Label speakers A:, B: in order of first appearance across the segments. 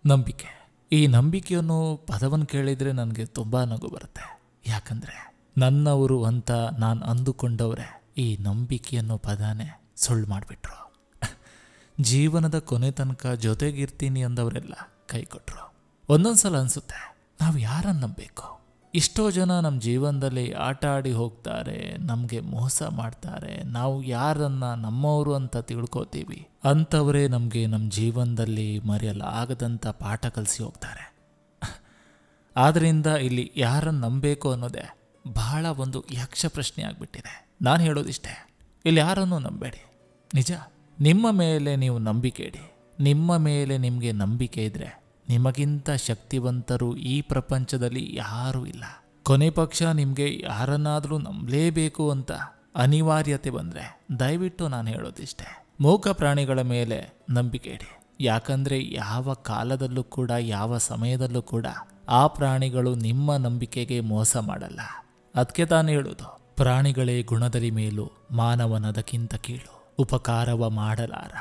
A: ನಂಬಿಕೆ. ಈ ನಂಬಿಕೆ ಅನ್ನೋ ಪದವನ್ನು ಕೇಳಿದರೆ ನನಗೆ ತುಂಬ ನಗು ಬರುತ್ತೆ. ಯಾಕಂದರೆ ನನ್ನವರು ಅಂತ ನಾನು ಅಂದುಕೊಂಡವ್ರೆ ಈ ನಂಬಿಕೆ ಅನ್ನೋ ಪದನೇ ಸುಳ್ಳು ಮಾಡಿಬಿಟ್ರು. ಜೀವನದ ಕೊನೆ ತನಕ ಜೊತೆಗಿರ್ತೀನಿ ಅಂದವರೆಲ್ಲ ಕೈ ಕೊಟ್ಟರು. ಒಂದೊಂದ್ಸಲ ಅನಿಸುತ್ತೆ, ನಾವು ಯಾರನ್ನು ನಂಬಬೇಕು? ಎಷ್ಟೋ ಜನ ನಮ್ಮ ಜೀವನದಲ್ಲಿ ಆಟ ಆಡಿ ಹೋಗ್ತಾರೆ, ನಮಗೆ ಮೋಸ ಮಾಡ್ತಾರೆ. ನಾವು ಯಾರನ್ನ ನಮ್ಮವರು ಅಂತ ತಿಳ್ಕೊತೀವಿ, ಅಂಥವರೇ ನಮಗೆ ನಮ್ಮ ಜೀವನದಲ್ಲಿ ಮರೆಯಲಾಗದಂಥ ಪಾಠ ಕಲಿಸಿ ಹೋಗ್ತಾರೆ. ಆದ್ದರಿಂದ ಇಲ್ಲಿ ಯಾರನ್ನು ನಂಬಬೇಕು ಅನ್ನೋದೇ ಬಹಳ ಒಂದು ಯಕ್ಷ ಪ್ರಶ್ನೆ ಆಗಿಬಿಟ್ಟಿದೆ. ನಾನು ಹೇಳೋದಿಷ್ಟೇ, ಇಲ್ಲಿ ಯಾರನ್ನೂ ನಂಬೇಡಿ. ನಿಜ, ನಿಮ್ಮ ಮೇಲೆ ನೀವು ನಂಬಿಕೆ ಇಡಿ. ನಿಮ್ಮ ಮೇಲೆ ನಿಮಗೆ ನಂಬಿಕೆ ಇದ್ದರೆ ನಿಮಗಿಂತ ಶಕ್ತಿವಂತರು ಈ ಪ್ರಪಂಚದಲ್ಲಿ ಯಾರೂ ಇಲ್ಲ. ಕೊನೆ ಪಕ್ಷ ನಿಮಗೆ ಯಾರನ್ನಾದರೂ ನಂಬಲೇಬೇಕು ಅಂತ ಅನಿವಾರ್ಯತೆ ಬಂದರೆ ದಯವಿಟ್ಟು ನಾನು ಹೇಳೋದಿಷ್ಟೇ, ಮೂಕ ಪ್ರಾಣಿಗಳ ಮೇಲೆ ನಂಬಿಕೆ ಇಡಿ. ಯಾಕಂದರೆ ಯಾವ ಕಾಲದಲ್ಲೂ ಕೂಡ, ಯಾವ ಸಮಯದಲ್ಲೂ ಕೂಡ ಆ ಪ್ರಾಣಿಗಳು ನಿಮ್ಮ ನಂಬಿಕೆಗೆ ಮೋಸ ಮಾಡಲ್ಲ. ಅದಕ್ಕೆ ತಾನು ಹೇಳೋದು, ಪ್ರಾಣಿಗಳೇ ಗುಣದಲ್ಲಿ ಮೇಲೂ ಮಾನವನದಕ್ಕಿಂತ ಕೀಳು. ಉಪಕಾರವ ಮಾಡಲಾರ,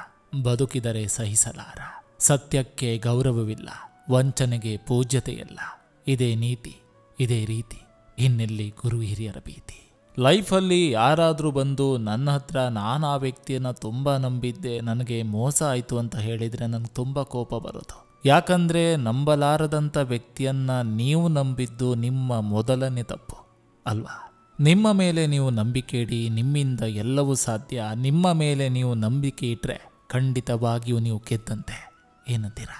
A: ಬದುಕಿದರೆ ಸಹಿಸಲಾರ. ಸತ್ಯಕ್ಕೆ ಗೌರವವಿಲ್ಲ, ವಂಚನೆಗೆ ಪೂಜ್ಯತೆಯಿಲ್ಲ. ಇದೇ ನೀತಿ, ಇದೇ ರೀತಿ, ಇನ್ನೆಲ್ಲಿ ಗುರು ಹಿರಿಯರ ಭೀತಿ. ಲೈಫಲ್ಲಿ ಯಾರಾದರೂ ಬಂದು ನನ್ನ ಹತ್ರ ನಾನು ಆ ವ್ಯಕ್ತಿಯನ್ನು ತುಂಬ ನಂಬಿದ್ದೆ, ನನಗೆ ಮೋಸ ಆಯಿತು ಅಂತ ಹೇಳಿದರೆ ನನಗೆ ತುಂಬ ಕೋಪ ಬರೋದು. ಯಾಕಂದರೆ ನಂಬಲಾರದಂಥ ವ್ಯಕ್ತಿಯನ್ನು ನೀವು ನಂಬಿದ್ದು ನಿಮ್ಮ ಮೊದಲನೇ ತಪ್ಪು ಅಲ್ವಾ? ನಿಮ್ಮ ಮೇಲೆ ನೀವು ನಂಬಿಕೆ ಇಡಿ, ನಿಮ್ಮಿಂದ ಎಲ್ಲವೂ ಸಾಧ್ಯ. ನಿಮ್ಮ ಮೇಲೆ ನೀವು ನಂಬಿಕೆ ಇಟ್ಟರೆ ಖಂಡಿತವಾಗಿಯೂ ನೀವು ಗೆದ್ದಂತೆ. ಏನಂತೀರಾ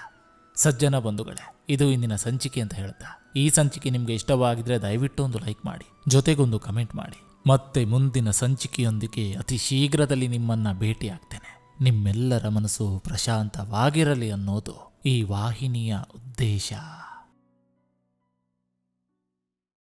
A: ಸಜ್ಜನ ಬಂಧುಗಳೇ? ಇದು ಇಂದಿನ ಸಂಚಿಕೆ ಅಂತ ಹೇಳ್ತಾ, ಈ ಸಂಚಿಕೆ ನಿಮಗೆ ಇಷ್ಟವಾಗಿದ್ರೆ ದಯವಿಟ್ಟು ಒಂದು ಲೈಕ್ ಮಾಡಿ, ಜೊತೆಗೊಂದು ಕಮೆಂಟ್ ಮಾಡಿ. ಮತ್ತೆ ಮುಂದಿನ ಸಂಚಿಕೆಯೊಂದಿಗೆ ಅತಿ ಶೀಘ್ರದಲ್ಲಿ ನಿಮ್ಮನ್ನು ಭೇಟಿ ಆಗ್ತೇನೆ. ನಿಮ್ಮೆಲ್ಲರ ಮನಸ್ಸು ಪ್ರಶಾಂತವಾಗಿರಲಿ ಅನ್ನೋದು ಈ ವಾಹಿನಿಯ ಉದ್ದೇಶ.